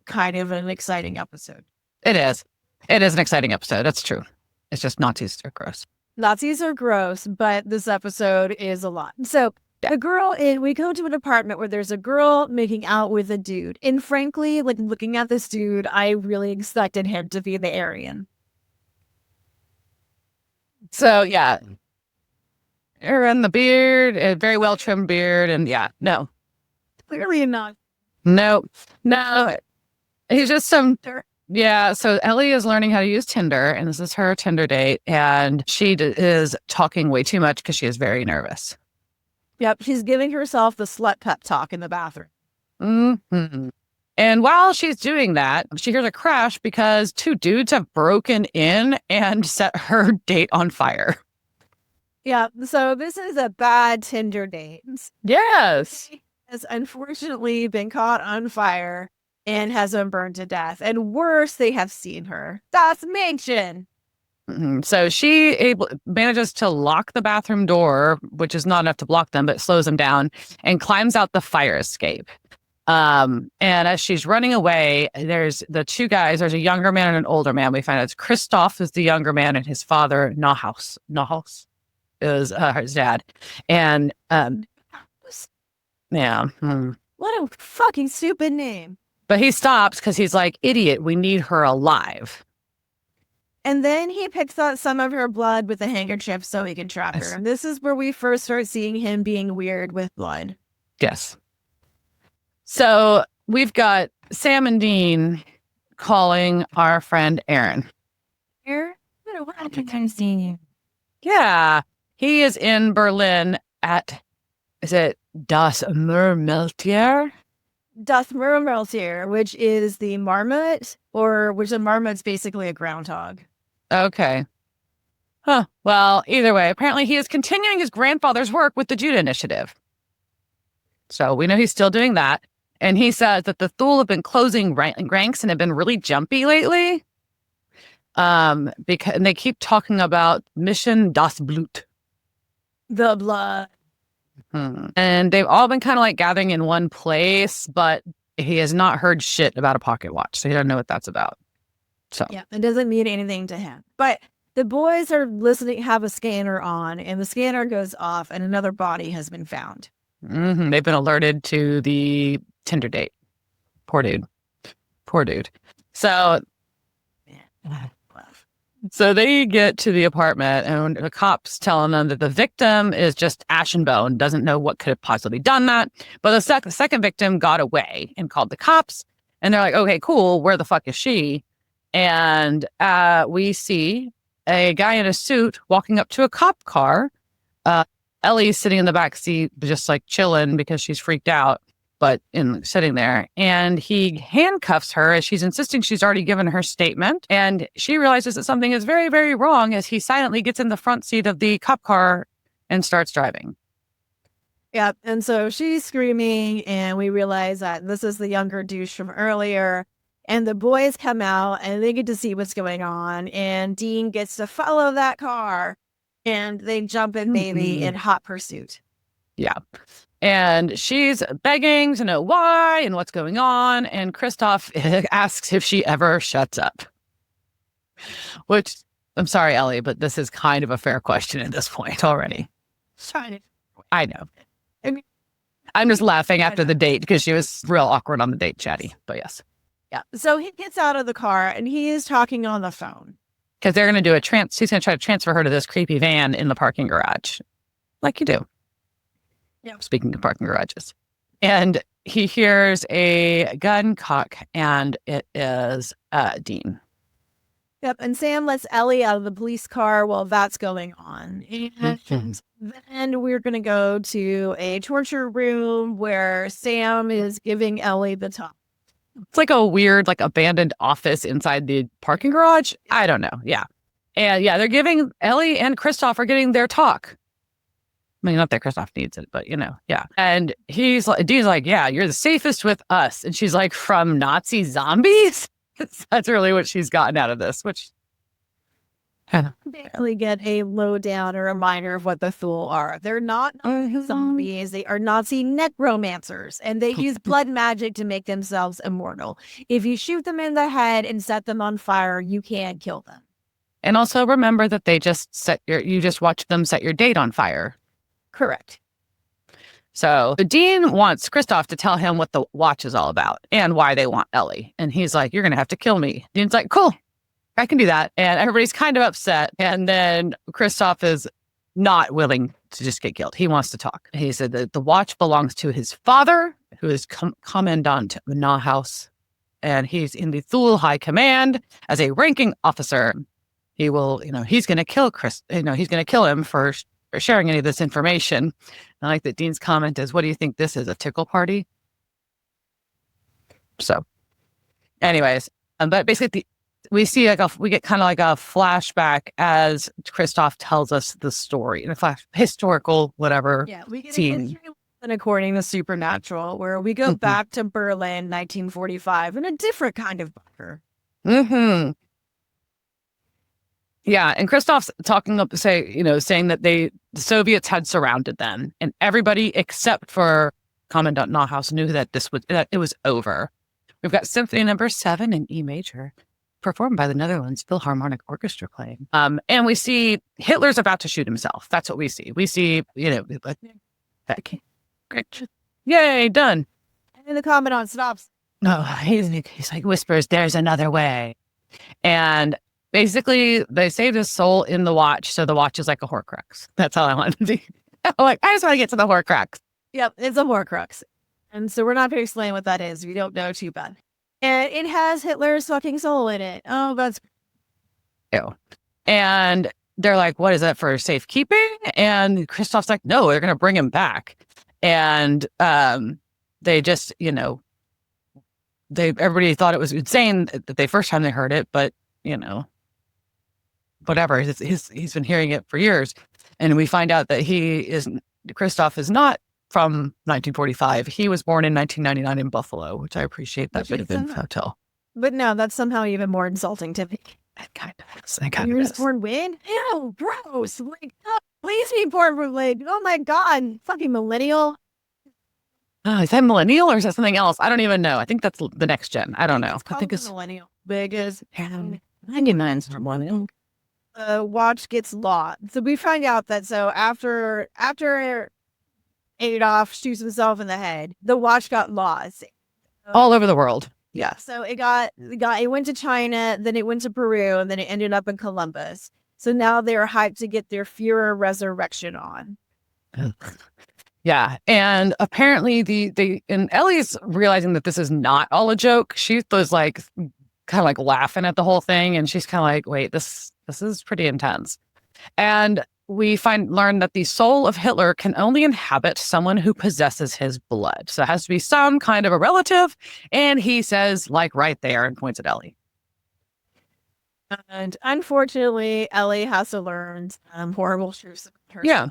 kind of an exciting episode. it is. It is an exciting episode. That's true. It's just Nazis are gross. Nazis are gross, but this episode is a lot. So the girl, we go to an apartment where there's a girl making out with a dude. And frankly, like looking at this dude, I really expected him to be the Aryan. So yeah, and the beard, a very well trimmed beard, and no, Clearly not. no. He's just some. Yeah, so Ellie is learning how to use Tinder, and this is her Tinder date, and she is talking way too much because she is very nervous. Yep, she's giving herself the slut pep talk in the bathroom. Mm-hmm. And while she's doing that, she hears a crash because two dudes have broken in and set her date on fire. Yeah, so this is a bad Tinder date. Yes. She has unfortunately been caught on fire and has been burned to death. And worse, they have seen her. That's Mädchen. So she manages to lock the bathroom door, which is not enough to block them, but slows them down, and climbs out the fire escape. And as she's running away, there's the two guys. There's a younger man and an older man. We find out it's Christoph is the younger man, and his father, Nahus is his dad. And What a fucking stupid name. But he stops because he's like, idiot, we need her alive. And then he picks out some of her blood with a handkerchief so he can trap her. And this is where we first start seeing him being weird with blood. Yes. So we've got Sam and Dean calling our friend Aaron. Here? What a time seeing you. Yeah. He is in Berlin at, is it Das Murmeltier? Das Murmeltier, which is the marmot, which a marmot's basically a groundhog. Okay. Huh. Well, either way, apparently he is continuing his grandfather's work with the Judah Initiative. So we know he's still doing that. And he says that the Thule have been closing ranks and have been really jumpy lately. And they keep talking about Mission Das Blut. The blood. And they've all been kind of like gathering in one place, but he has not heard shit about a pocket watch. So he doesn't know what that's about. So yeah, it doesn't mean anything to him. But the boys are listening, have a scanner on, and the scanner goes off and another body has been found. They've been alerted to the Tinder date. Poor dude. So they get to the apartment and the cops telling them that the victim is just ash and bone, doesn't know what could have possibly done that. But the second victim got away and called the cops. And they're like, okay, cool. Where the fuck is she? And we see a guy in a suit walking up to a cop car. Ellie's sitting in the back seat, just like chilling because she's freaked out, but sitting there. And he handcuffs her as she's insisting she's already given her statement. And she realizes that something is very, very wrong as he silently gets in the front seat of the cop car and starts driving. Yeah. And so she's screaming, and we realize that this is the younger douche from earlier. And the boys come out and they get to see what's going on. And Dean gets to follow that car. And they jump in baby in hot pursuit. Yeah. And she's begging to know why and what's going on. And Christoph asks if she ever shuts up. Which, I'm sorry, Ellie, but this is kind of a fair question at this point already. I know. I mean, I'm just laughing after the date because she was real awkward on the date, chatty. But yes. Yeah. So he gets out of the car and he is talking on the phone. Because they're going to do he's going to try to transfer her to this creepy van in the parking garage. Like you do. Speaking of parking garages. And he hears a gun cock, and it is Dean. Yep, and Sam lets Ellie out of the police car while that's going on. And then we're going to go to a torture room where Sam is giving Ellie the talk. It's like a weird, like, abandoned office inside the parking garage. I don't know. Yeah. And yeah, they're giving Ellie and Kristoff are getting their talk. I mean, not that Kristoff needs it, but yeah. And Dean's like, yeah, you're the safest with us. And she's like, from Nazi zombies? That's really what she's gotten out of this, which basically get a lowdown or reminder of what the Thule are. They're not zombies. They are Nazi necromancers, and they use blood magic to make themselves immortal. If you shoot them in the head and set them on fire, you can't kill them. And also remember that you just watch them set your date on fire. Correct. So Dean wants Kristoff to tell him what the watch is all about and why they want Ellie. And he's like, you're going to have to kill me. Dean's like, cool, I can do that. And everybody's kind of upset. And then Kristoff is not willing to just get killed. He wants to talk. He said that the watch belongs to his father, who is commandant of Nauhaus. And he's in the Thule High Command as a ranking officer. He will, he's going to kill he's going to kill him for sharing any of this information. I like that Dean's comment is, what do you think this is, a tickle party? So anyways, but basically we see we get kind of like a flashback as Kristoff tells us the story in a historical whatever. Yeah, we get scene. a history lesson according to Supernatural, where we go back to Berlin, 1945, in a different kind of bunker. Mm-hmm. Yeah, and Kristoff's saying that the Soviets had surrounded them, and everybody except for Commandant Nauhaus knew that it was over. We've got Symphony No. 7 in E major, performed by the Netherlands Philharmonic Orchestra playing. And we see Hitler's about to shoot himself. That's what we see. We see, great, yay, done. And the Commandant stops. No, he's like whispers, "There's another way," and basically, they saved his soul in the watch, so the watch is like a Horcrux. That's all I want to be. I just want to get to the Horcrux. Yep, it's a Horcrux. And so we're not going to explain what that is. We don't know too bad. And it has Hitler's fucking soul in it. Oh, that's... Ew. And they're like, what is that, for safekeeping? And Kristoff's like, no, they're going to bring him back. And they just, everybody thought it was insane the first time they heard it, but, whatever. He's been hearing it for years. And we find out that Kristoff is not from 1945. He was born in 1999 in Buffalo, which I appreciate that bit of info. But no, that's somehow even more insulting to me. That kind of is. You were born when? Ew, gross. Like, please be born from oh my God, fucking millennial. Oh, is that millennial or is that something else? I don't even know. I think that's the next gen. I don't know. I think it's millennial. Big as 99's from millennial. Watch gets lost. So we find out that after Adolf shoots himself in the head, the watch got lost all over the world. Yeah. So it went to China, then it went to Peru, and then it ended up in Columbus. So now they're hyped to get their Führer resurrection on. Yeah. And apparently and Ellie's realizing that this is not all a joke. She was like kind of like laughing at the whole thing, and she's kind of like, wait, this is pretty intense. And we learn that the soul of Hitler can only inhabit someone who possesses his blood. So it has to be some kind of a relative. And he says, like, right there, and points at Ellie. And unfortunately, Ellie has to learn horrible truths herself. Yeah.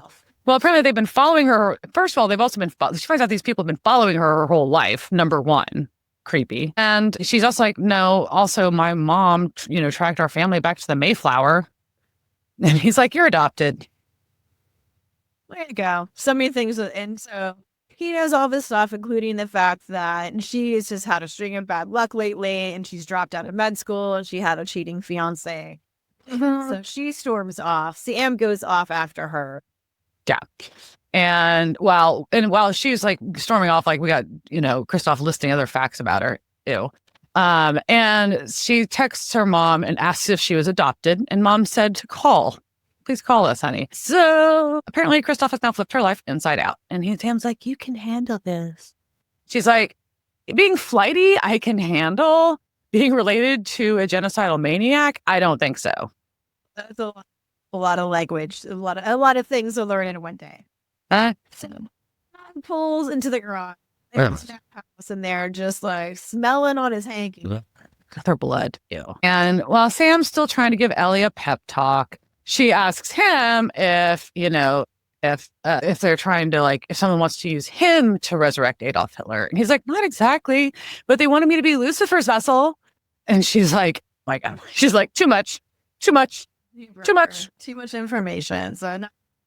Well, apparently they've been following her. First of all, they've also been, she finds out these people have been following her whole life. Number one, creepy. And she's also like, no, also my mom, tracked our family back to the Mayflower. And he's like, you're adopted. There you go. So many things. And so he knows all this stuff, including the fact that she has just had a string of bad luck lately, and she's dropped out of med school, and she had a cheating fiance. So she storms off. Sam goes off after her. Yeah. And while she's like storming off, like we got, Kristoff listing other facts about her. Ew. And she texts her mom and asks if she was adopted. And mom said to call please call us, honey. So apparently Kristoff has now flipped her life inside out. And Sam's like, you can handle this. She's like, being flighty, I can handle. Being related to a genocidal maniac, I don't think so. That's a lot of language, a lot of things to learn in one day. So pulls into the garage. There's a house in there, just like smelling on his hanky. Their blood. Ew. And while Sam's still trying to give Ellie a pep talk, she asks him if they're trying to, like, if someone wants to use him to resurrect Adolf Hitler. And he's like, not exactly, but they wanted me to be Lucifer's vessel. And she's like, my God, she's like, too much information. So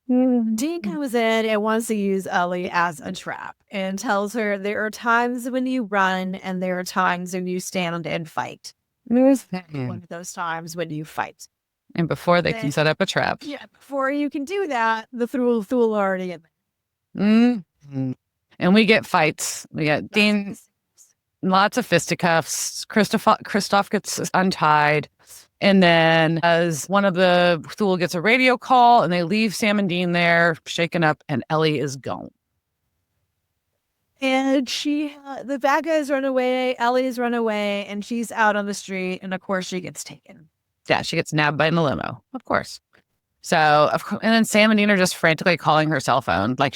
Dean comes in and wants to use Ellie as a trap and tells her there are times when you run and there are times when you stand and fight. One of those times when you fight. And before they can set up a trap. Yeah, before you can do that, the Thule already in there. Mm-hmm. And we get fights. We get Dean, lots of fisticuffs. Kristoff gets untied. And then as one of the Thule gets a radio call and they leave Sam and Dean there, shaken up, and Ellie is gone. And the bad guys run away, Ellie's run away, and she's out on the street, and of course she gets taken. Yeah, she gets nabbed by a limo, of course. So, and then Sam and Dean are just frantically calling her cell phone, like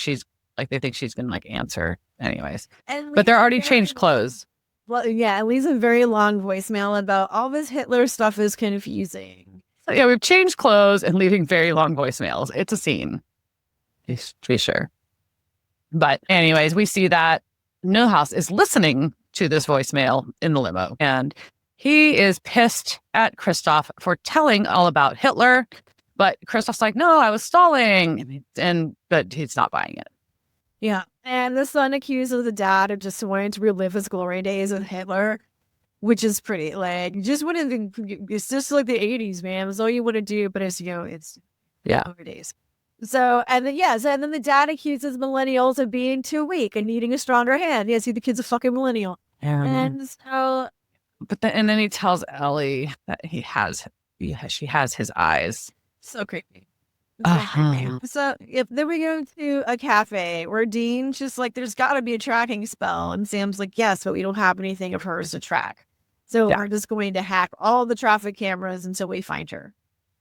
they think she's gonna like answer anyways. But they're already changed clothes. Well, yeah, it leaves a very long voicemail about all this Hitler stuff is confusing. So, yeah, we've changed clothes and leaving very long voicemails. It's a scene, to be sure. But anyways, we see that Milhouse is listening to this voicemail in the limo, and he is pissed at Kristoff for telling all about Hitler. But Kristoff's like, no, I was stalling, but he's not buying it. Yeah. And the son accuses the dad of just wanting to relive his glory days with Hitler, which is pretty, like, it's just like the 80s, man. It's all you want to do, but it's, it's glory days. So, and then the dad accuses millennials of being too weak and needing a stronger hand. Yeah, see, the kid's a fucking millennial. And so... and then he tells Ellie that she has his eyes. So creepy. So then we go to a cafe where Dean's just like, there's got to be a tracking spell. And Sam's like, yes, but we don't have anything of hers to track. So we're just going to hack all the traffic cameras until we find her.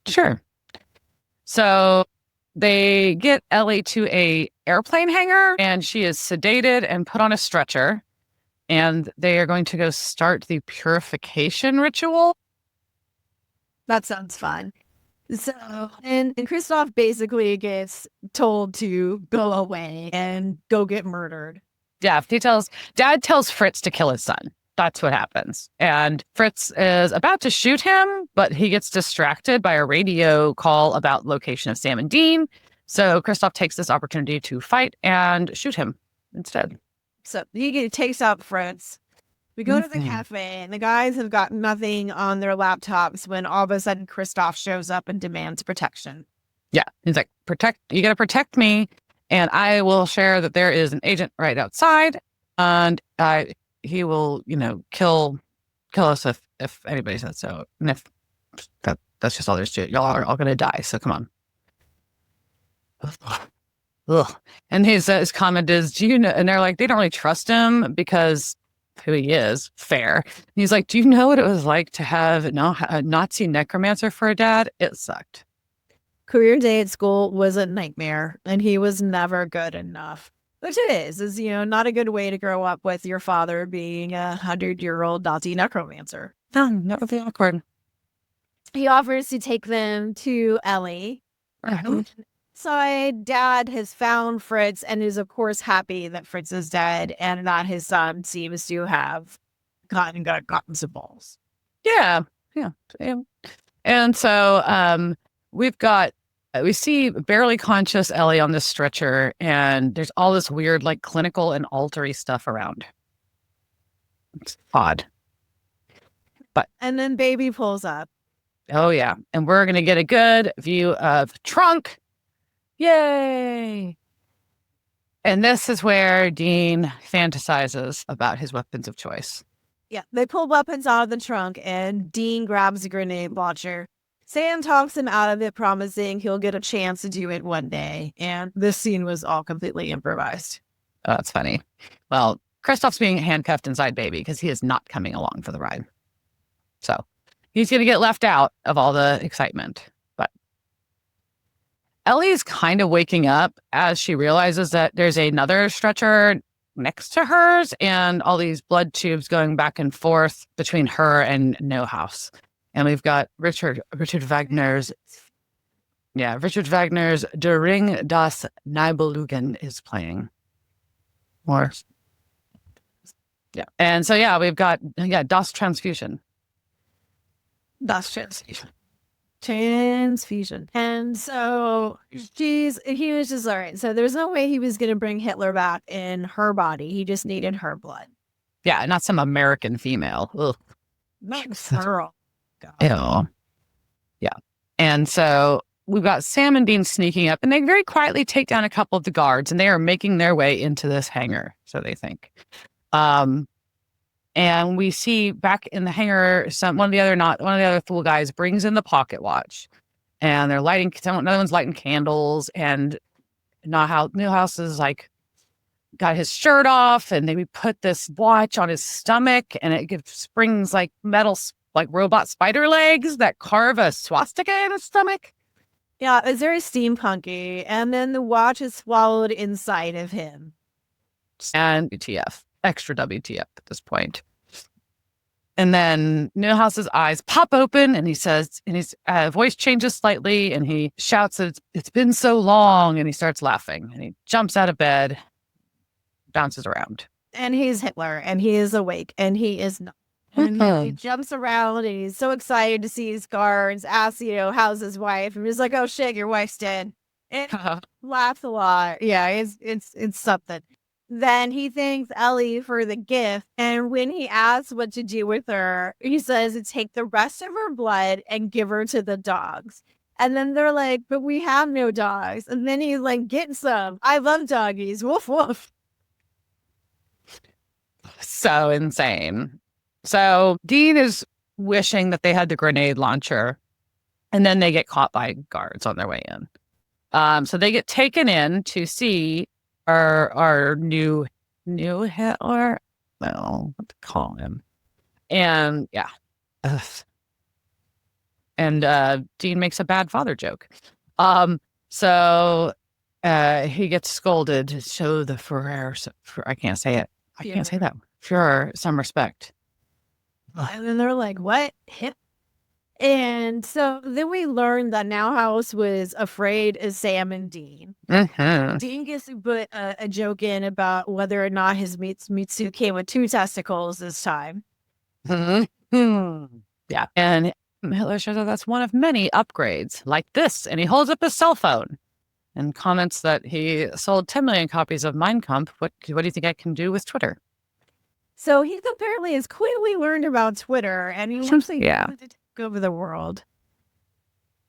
Sure. So they get Ellie to a airplane hangar and she is sedated and put on a stretcher. And they are going to go start the purification ritual. That sounds fun. So, and Kristoff basically gets told to go away and go get murdered. Yeah, Dad tells Fritz to kill his son. That's what happens. And Fritz is about to shoot him, but he gets distracted by a radio call about location of Sam and Dean. So Kristoff takes this opportunity to fight and shoot him instead. So he takes out Fritz. We go to the cafe, and the guys have got nothing on their laptops when all of a sudden Kristoff shows up and demands protection. Yeah. He's like, you got to protect me, and I will share that there is an agent right outside, and he will, kill us if anybody says so. And if that's just all there's to it. Y'all are all going to die, so come on. Ugh. And his comment is, do you know? And they're like, they don't really trust him because who he is, fair. And he's like, do you know what it was like to have a Nazi necromancer for a dad? It sucked. Career day at school was a nightmare, and he was never good enough. Which it is not a good way to grow up with your father being 100-year-old Nazi necromancer. No, that would be awkward. He offers to take them to Ellie. Inside, Dad has found Fritz and is, of course, happy that Fritz is dead and that his son seems to have gotten some balls. Yeah. And so we see barely conscious Ellie on this stretcher, and there's all this weird, like, clinical and altery stuff around. It's odd. And then baby pulls up. Oh, yeah. And we're going to get a good view of trunk. Yay! And this is where Dean fantasizes about his weapons of choice. Yeah, they pull weapons out of the trunk, and Dean grabs a grenade launcher. Sam talks him out of it, promising he'll get a chance to do it one day. And this scene was all completely improvised. Oh, that's funny. Well, Kristoff's being handcuffed inside Baby because he is not coming along for the ride. So he's going to get left out of all the excitement. But Ellie's kind of waking up as she realizes that there's another stretcher next to hers and all these blood tubes going back and forth between her and No House. And we've got Richard Wagner's Der Ring das Nibelungen is playing. More. Yeah. And so, yeah, we've got, Das Transfusion. Das Transfusion. Transfusion. And so he was just, all right. So there's no way he was going to bring Hitler back in her body. He just needed her blood. Yeah, not some American female. Ugh. Not girl. Ew. Yeah. And so we've got Sam and Dean sneaking up, and they very quietly take down a couple of the guards, and they are making their way into this hangar, so they think. And we see back in the hangar, one of the other Thule guys brings in the pocket watch, and they're lighting. Another one's lighting candles, and Newhouse is like got his shirt off, and they put this watch on his stomach, and it springs like metal, like robot spider legs that carve a swastika in his stomach. Yeah, it's very steampunky, and then the watch is swallowed inside of him. And WTF, extra WTF at this point. And then Newhouse's eyes pop open, and he says, and his voice changes slightly, and he shouts, "It's been so long," and he starts laughing, and he jumps out of bed, bounces around. And he's Hitler, and he is awake, and he is not. And he jumps around, and he's so excited to see his guards, asks, how's his wife? And he's like, oh shit, your wife's dead. And laughs a lot. Yeah, it's something. Then he thanks Ellie for the gift. And when he asks what to do with her, he says to take the rest of her blood and give her to the dogs. And then they're like, but we have no dogs. And then he's like, get some. I love doggies. Woof, woof. So insane. So Dean is wishing that they had the grenade launcher, and then they get caught by guards on their way in. So they get taken in to see our new Hitler. Well, what to call him? And yeah. Ugh. And Dean makes a bad father joke. So he gets scolded to show the Führer. I can't say it. I can't say that. Führer some respect. And then they're like, what? Hit? And so then we learned that Nowhouse was afraid of Sam and Dean. Mm-hmm. Dean gets to put a joke in about whether or not his meat suit came with 2 testicles this time. Mm-hmm. Yeah. And Hitler shows that that's one of many upgrades like this. And he holds up his cell phone and comments that he sold 10 million copies of Mein Kampf. What do you think I can do with Twitter? So he apparently has quickly learned about Twitter, and he wants to take over the world.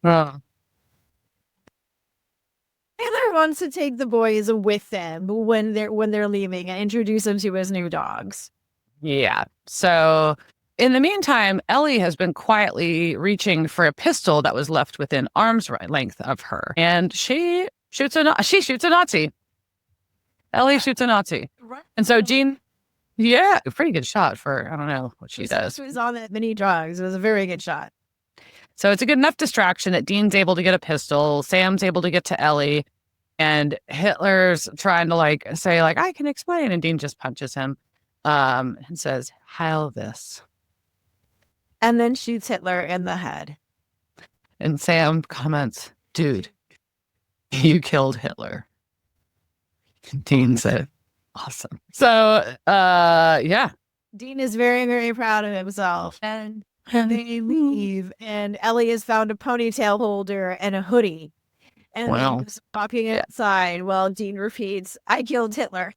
Hitler wants to take the boys with them when they're leaving and introduce them to his new dogs. Yeah. So in the meantime, Ellie has been quietly reaching for a pistol that was left within arm's length of her, and she shoots a Nazi. Ellie shoots a Nazi, and so Dean. Yeah, a pretty good shot for, I don't know what she does. She was on that many drugs. It was a very good shot. So it's a good enough distraction that Dean's able to get a pistol, Sam's able to get to Ellie, and Hitler's trying to say I can explain, and Dean just punches him and says, "Heil this." And then shoots Hitler in the head. And Sam comments, "Dude, you killed Hitler." Dean said, "Awesome." So, yeah. Dean is very, very proud of himself. And they leave. And Ellie has found a ponytail holder and a hoodie. And he's walking outside while Dean repeats, "I killed Hitler."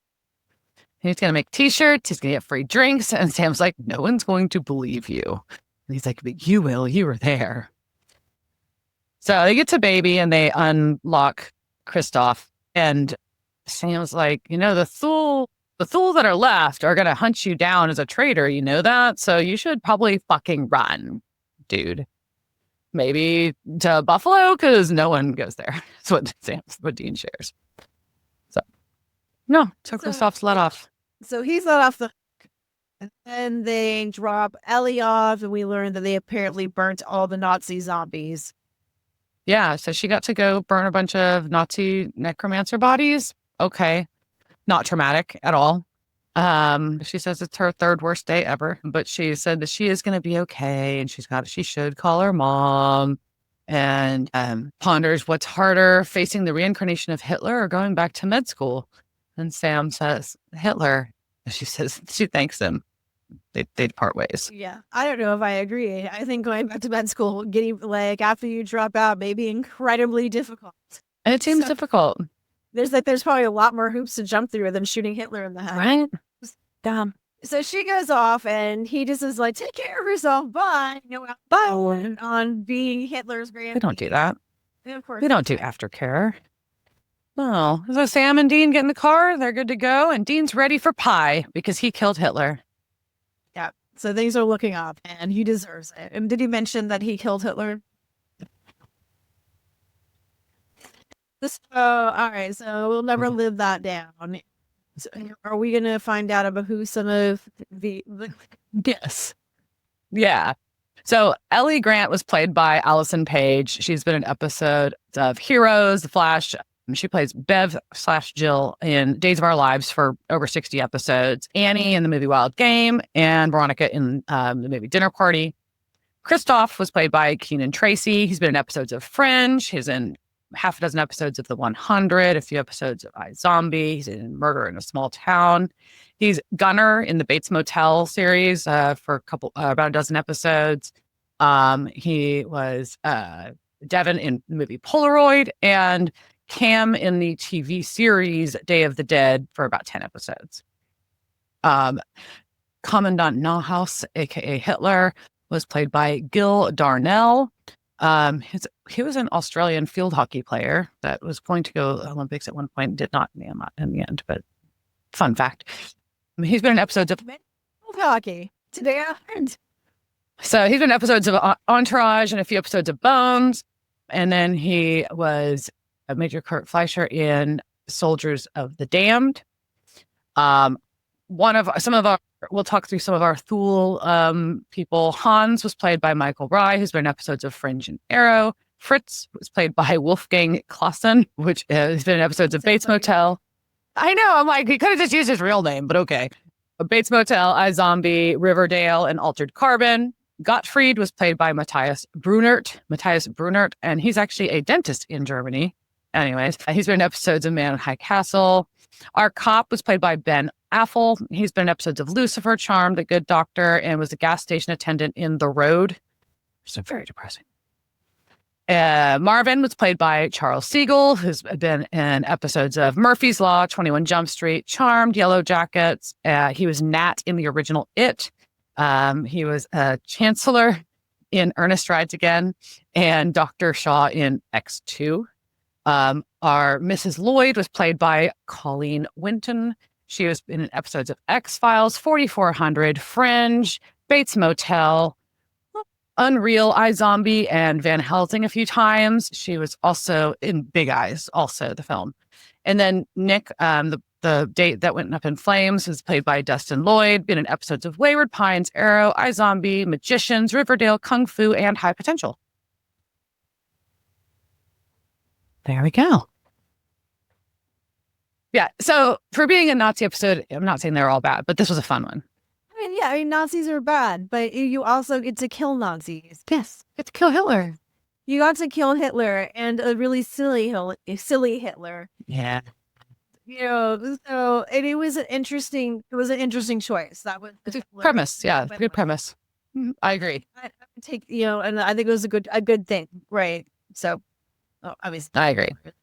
He's going to make t-shirts. He's going to get free drinks. And Sam's like, "No one's going to believe you." And he's like, "But you will. You were there." So they get to Baby and they unlock Kristoff. And Sam's like, the Thule that are left are going to hunt you down as a traitor. You know that? So you should probably fucking run, dude. maybe to Buffalo, because no one goes there. That's what Dean shares. So, no, took Kristoff's let off. So he's let off the hook. And then they drop Ellie off, and we learn that they apparently burnt all the Nazi zombies. Yeah, so she got to go burn a bunch of Nazi necromancer bodies. Okay. Not traumatic at all. She says it's her third worst day ever, but she said that she is going to be okay, and she should call her mom, and ponders what's harder, facing the reincarnation of Hitler or going back to med school. And Sam says Hitler. She says she thanks him. They'd part ways. Yeah, I don't know if I agree. I think going back to med school, getting after you drop out, may be incredibly difficult. And it seems difficult. There's probably a lot more hoops to jump through than shooting Hitler in the head. Right? Dumb. So she goes off, and he just is like, take care of yourself. Bye. Bye. On being Hitler's grandpa. They don't do that. Of course. They don't do aftercare. No. So Sam and Dean get in the car. They're good to go. And Dean's ready for pie because he killed Hitler. Yeah. So things are looking up, and he deserves it. And did he mention that he killed Hitler? All right. So we'll never live that down. So are we going to find out about who some of the... Yes. Yeah. So Ellie Grant was played by Allison Page. She's been in episodes of Heroes, The Flash. She plays Bev/Jill in Days of Our Lives for over 60 episodes. Annie in the movie Wild Game, and Veronica in the movie Dinner Party. Kristoff was played by Keenan Tracy. He's been in episodes of Fringe. He's in half a dozen episodes of The 100, a few episodes of iZombie. He's in Murder in a Small Town. He's Gunner in the Bates Motel series for about a dozen episodes. He was Devin in the movie Polaroid, and Cam in the TV series Day of the Dead for about 10 episodes. Commandant Nauhaus, aka Hitler, was played by Gil Darnell. He was an Australian field hockey player that was going to go Olympics at one point, did not in the end, but fun fact. He's been in episodes of field hockey. Today I learned. So he's been in episodes of Entourage and a few episodes of Bones. And then he was Major Kurt Fleischer in Soldiers of the Damned. We'll talk through some of our Thule people. Hans was played by Michael Rye, who's been in episodes of Fringe and Arrow. Fritz was played by Wolfgang Klassen, which has been in episodes of Bates Motel. I know, I'm like, he could have just used his real name, but okay. Bates Motel, iZombie, Riverdale, and Altered Carbon. Gottfried was played by Matthias Brunert, and he's actually a dentist in Germany. Anyways, he's been in episodes of Man in High Castle. Our cop was played by Ben Affle. He's been in episodes of Lucifer, Charmed, The Good Doctor, and was a gas station attendant in The Road. So very depressing. Marvin was played by Charles Siegel, who's been in episodes of Murphy's Law, 21 Jump Street, Charmed, Yellow Jackets. He was Nat in the original It. He was a Chancellor in Ernest Rides Again, and Dr. Shaw in X2. Our Mrs. Lloyd was played by Colleen Winton. She was in episodes of X-Files, 4400, Fringe, Bates Motel, Unreal, iZombie, and Van Helsing a few times. She was also in Big Eyes, also the film. And then Nick, the date that went up in flames, was played by Dustin Lloyd, been in episodes of Wayward Pines, Arrow, iZombie, Magicians, Riverdale, Kung Fu, and High Potential. There we go. Yeah, so for being a Nazi episode, I'm not saying they're all bad, but this was a fun one. I mean, Nazis are bad, but you also get to kill Nazis. Yes, get to kill Hitler. You got to kill Hitler, and a really silly Hitler. Yeah. So and it was an interesting choice. That was a premise. Yeah, good premise. I agree. I would take, and I think it was a good thing, right? So, obviously, I agree. But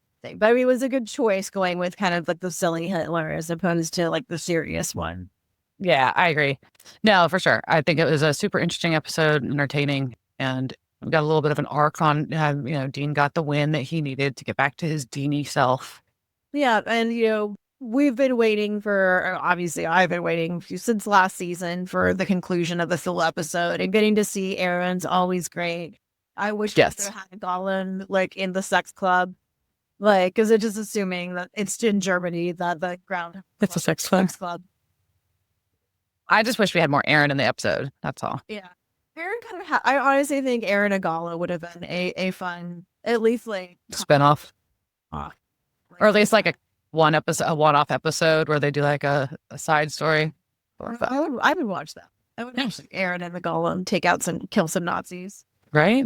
I mean, it was a good choice going with kind of like the silly Hitler as opposed to like the serious one. Yeah, I agree. No, for sure. I think it was a super interesting episode, entertaining, and we got a little bit of an arc on, Dean got the win that he needed to get back to his Deanie self. Yeah, and we've been waiting obviously I've been waiting since last season for the conclusion of the Thule episode, and getting to see Aaron's always great. I wish Yes. they had Gollum like in the sex club, like because it's just assuming that it's in Germany that the ground It's a sex club. club. I just wish we had more Aaron in the episode. That's all. Yeah, Aaron kind of. I honestly think Aaron and Gollum would have been a fun, at least like Spinoff. like, Or at least like a one-off episode where they do like a side story. I would watch that. I would watch like, Aaron and the Golem kill some Nazis. Right?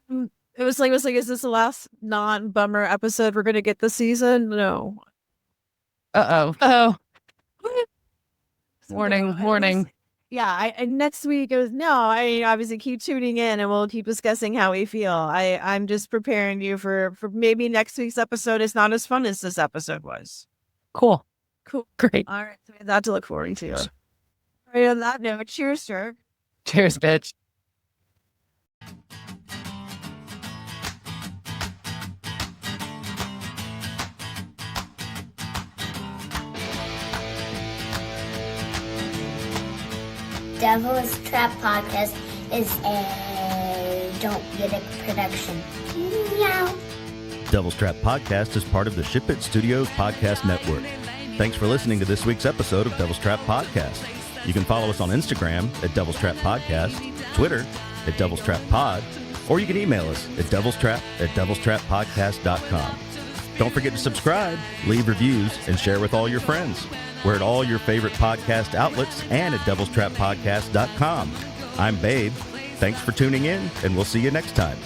It was like, is this the last non-bummer episode we're gonna get this season? No. Oh. Warning. Yeah, next week it was I obviously keep tuning in and we'll keep discussing how we feel. I'm just preparing you for maybe next week's episode is not as fun as this episode was. Cool. All Great. right, so we have that to look forward to. All right, on that note, cheers, sir. Cheers, bitch. Devil's Trap Podcast is a Don't Get It production. Meow. Devil's Trap Podcast is part of the Ship It Studios Podcast Network. Thanks for listening to this week's episode of Devil's Trap Podcast. You can follow us on Instagram at Devil's Trap Podcast, Twitter at Devil's Trap Pod, or you can email us at devilstrap@devilstrappodcast.com. Don't forget to subscribe, leave reviews, and share with all your friends. We're at all your favorite podcast outlets and at devilstrappodcast.com. I'm Babe. Thanks for tuning in, and we'll see you next time.